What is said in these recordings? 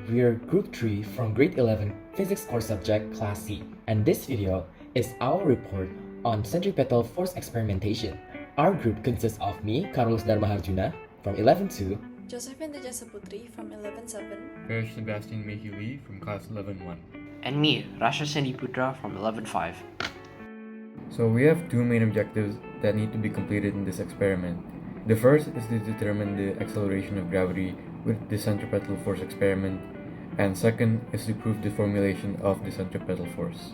we're Group 3 from Grade 11 Physics Core Subject Class C, and this video is our report on Centripetal Force Experimentation. Our group consists of me, Carlos Darmaharjuna, from 11-2, Josephine Tejasaputri from 11-7, Parish Sebastian Mayhew Lee from Class 11-1. And me, Rasha Cindy Putra from 11-5. So we have two main objectives that need to be completed in this experiment. The first is to determine the acceleration of gravity with the centripetal force experiment, and second is to prove the formulation of the centripetal force.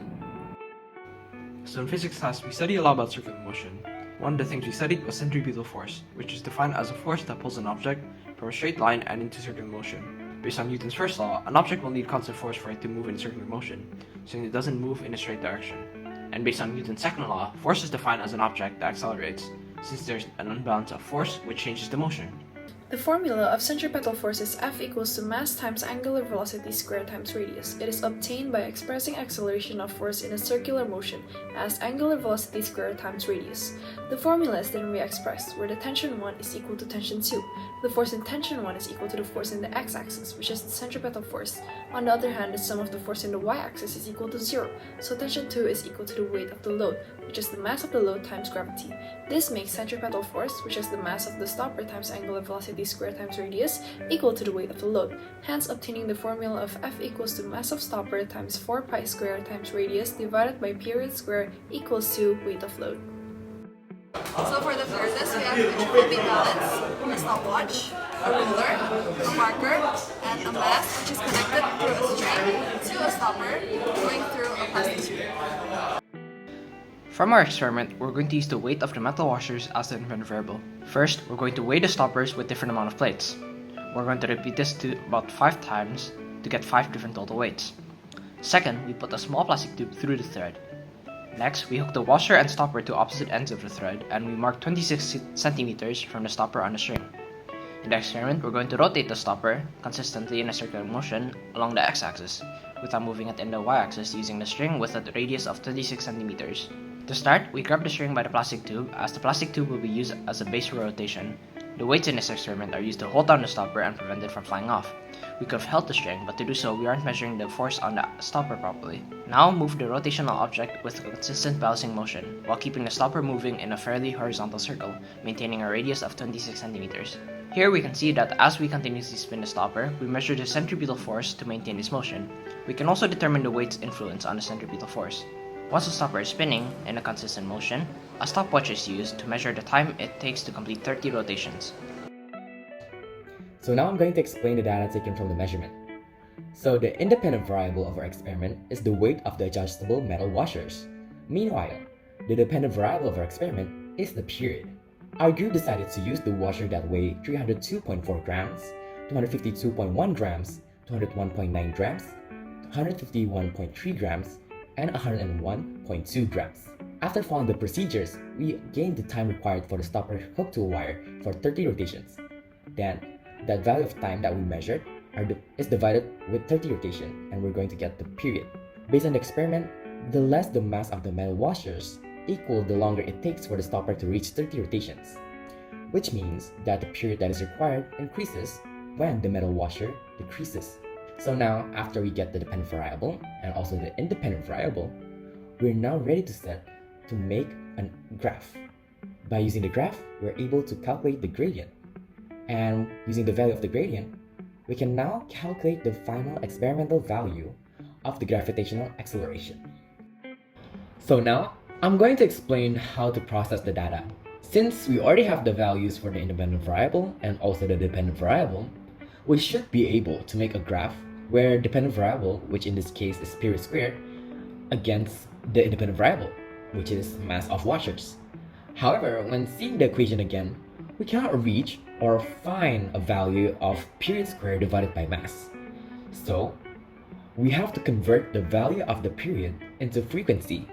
So in physics class, we studied a lot about circular motion. One of the things we studied was centripetal force, which is defined as a force that pulls an object from a straight line and into circular motion. Based on Newton's first law, an object will need constant force for it to move in circular motion, since it doesn't move in a straight direction. And based on Newton's second law, force is defined as an object that accelerates, since there's an unbalance of force which changes the motion. The formula of centripetal force is F equals to mass times angular velocity squared times radius. It is obtained by expressing acceleration of force in a circular motion as angular velocity squared times radius. The formula is then re-expressed, where the tension 1 is equal to tension 2. The force in tension 1 is equal to the force in the x-axis, which is the centripetal force. On the other hand, the sum of the force in the y-axis is equal to 0, so tension 2 is equal to the weight of the load, which is the mass of the load times gravity. This makes centripetal force, which is the mass of the stopper times angular velocity squared times radius, equal to the weight of the load, hence obtaining the formula of F equals to mass of stopper times 4 pi squared times radius divided by period square equals to weight of load. So for the apparatus, we have a triple beam balance, a stopwatch, a ruler, a marker, and a mass which is connected through a string to a stopper going through a plastic tube. From our experiment, we're going to use the weight of the metal washers as the independent variable. First, we're going to weigh the stoppers with different amount of plates. We're going to repeat this to about 5 times to get 5 different total weights. Second, we put a small plastic tube through the thread. Next, we hook the washer and stopper to opposite ends of the thread, and we mark 26 centimeters from the stopper on the string. In the experiment, we're going to rotate the stopper consistently in a circular motion along the x-axis, without moving it in the y-axis using the string with a radius of 26 centimeters. To start, we grab the string by the plastic tube, as the plastic tube will be used as a base for rotation. The weights in this experiment are used to hold down the stopper and prevent it from flying off. We could have held the string, but to do so, we aren't measuring the force on the stopper properly. Now move the rotational object with a consistent balancing motion, while keeping the stopper moving in a fairly horizontal circle, maintaining a radius of 26 centimeters. Here we can see that as we continuously spin the stopper, we measure the centripetal force to maintain this motion. We can also determine the weight's influence on the centripetal force. Once the stopper is spinning in a consistent motion, a stopwatch is used to measure the time it takes to complete 30 rotations. So now I'm going to explain the data taken from the measurement. So the independent variable of our experiment is the weight of the adjustable metal washers. Meanwhile, the dependent variable of our experiment is the period. Our group decided to use the washer that weigh 302.4 grams, 252.1 grams, 201.9 grams, 151.3 grams, and 101.2 grams. After following the procedures, we gained the time required for the stopper hooked to a wire for 30 rotations. Then, that value of time that we measured is divided with 30 rotations, and we're going to get the period. Based on the experiment, the less the mass of the metal washers equal the longer it takes for the stopper to reach 30 rotations, which means that the period that is required increases when the metal washer decreases. So now, after we get the dependent variable and also the independent variable, we're now ready to make a graph. By using the graph, we're able to calculate the gradient. And using the value of the gradient, we can now calculate the final experimental value of the gravitational acceleration. So now, I'm going to explain how to process the data. Since we already have the values for the independent variable and also the dependent variable, we should be able to make a graph where dependent variable, which in this case is period squared, against the independent variable, which is mass of washers. However, when seeing the equation again, we cannot reach or find a value of period squared divided by mass. So, we have to convert the value of the period into frequency,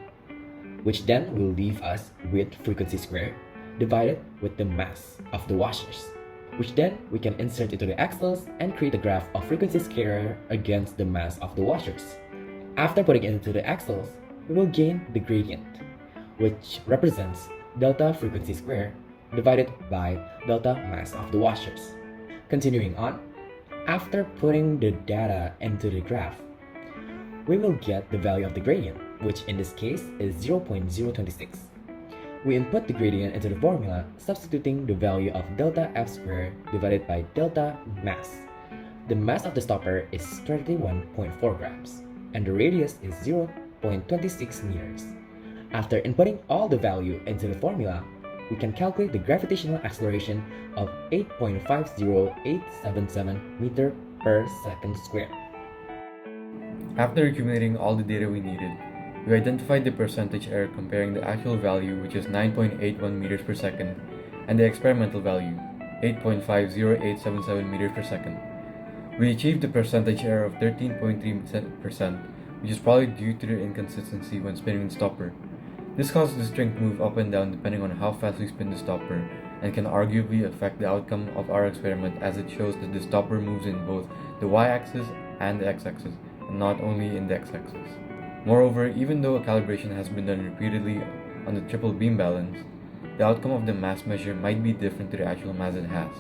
which then will leave us with frequency squared divided with the mass of the washers, which then we can insert into the axles and create a graph of frequency squared against the mass of the washers. After putting it into the axles, we will gain the gradient, which represents delta frequency squared divided by delta mass of the washers. Continuing on, After putting the data into the graph, we will get the value of the gradient, which in this case is 0.026. We input the gradient into the formula, substituting the value of delta F squared divided by delta mass. The mass of the stopper is 31.4 grams, and the radius is 0.26 meters. After inputting all the value into the formula, we can calculate the gravitational acceleration of 8.50877 meter per second squared. After accumulating all the data we needed, we identified the percentage error comparing the actual value, which is 9.81 meters per second, and the experimental value, 8.50877 meters per second. We achieved a percentage error of 13.3%, which is probably due to the inconsistency when spinning the stopper. This causes the string to move up and down depending on how fast we spin the stopper, and can arguably affect the outcome of our experiment, as it shows that the stopper moves in both the y-axis and the x-axis, and not only in the x-axis. Moreover, even though a calibration has been done repeatedly on the triple beam balance, the outcome of the mass measure might be different to the actual mass it has.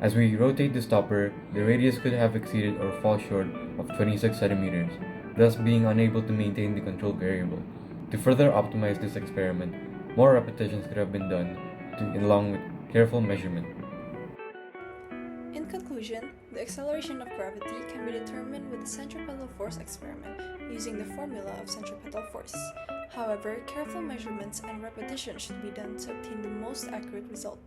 As we rotate the stopper, the radius could have exceeded or fall short of 26 centimeters, thus being unable to maintain the control variable. To further optimize this experiment, more repetitions could have been done, along with careful measurement. In conclusion, the acceleration of gravity can be determined with the centripetal force experiment using the formula of centripetal force. However, careful measurements and repetition should be done to obtain the most accurate result.